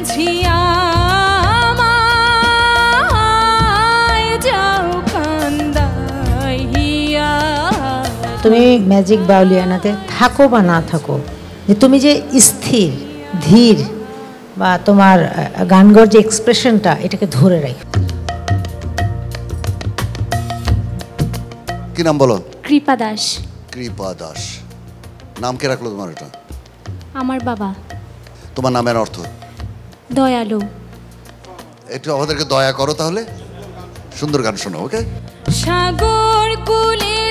মাঝিয়া তুমি ম্যাজিক বাউলিয়ানাতে থাকো বা না থাকো, যে তুমি যে স্থির ধীর বা তোমার গানগর যে এক্সপ্রেশনটা, এটাকে ধরে রাখো। কি নাম বলো? কৃপা দাস। কৃপা দাস। নাম কে রাখলো তোমার? এটা আমার বাবা। তোমার নামের অর্থ? দয়ালু। একটু আমাদেরকে দয়া করো তাহলে, সুন্দর গান শোনো। ওকে। সাগর কুলের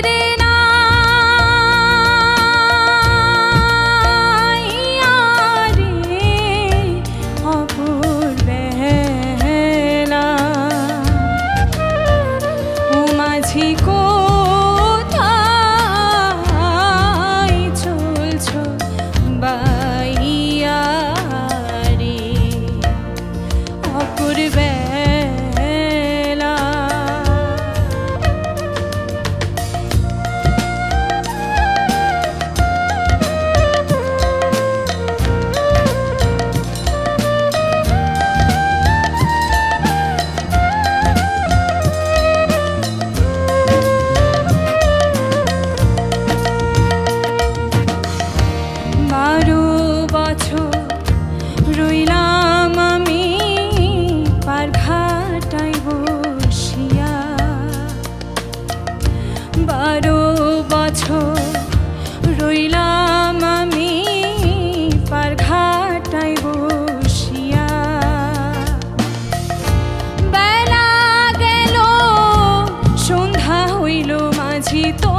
রইলাম আমি পার ঘাটায় বসিয়া, 12 বছর রইলাম আমি পার ঘাটায় বসিয়া। বেলা গেল সন্ধ্যা হইল মাঝি তো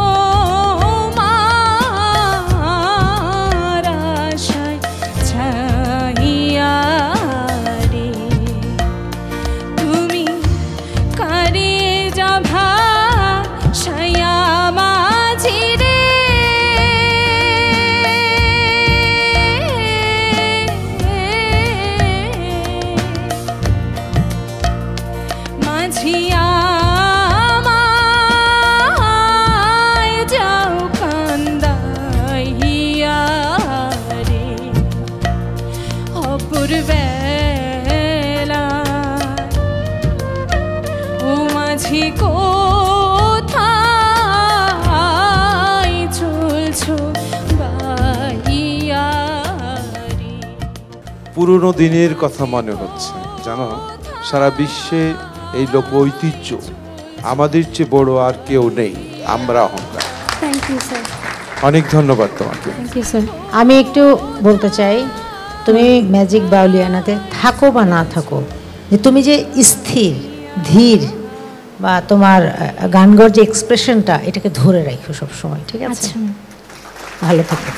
পুরনো দিনের কথা মনে হচ্ছে। জানো, সারা বিশ্বে এই লোক ঐতিহ্য আমাদের চেয়ে বড় আর কেউ নেই, আমরা অহংকার। Thank you sir. অনেক ধন্যবাদ তোমাকে। Thank you sir. আমি একটু বলতে চাই, তুমি ম্যাজিক বাউলিয়ানাতে থাকো বা না থাকো, যে তুমি যে স্থির ধীর বা তোমার গানগর যে এক্সপ্রেশনটা, এটাকে ধরে রাখো সবসময়। ঠিক আছে? ভালো থাকো।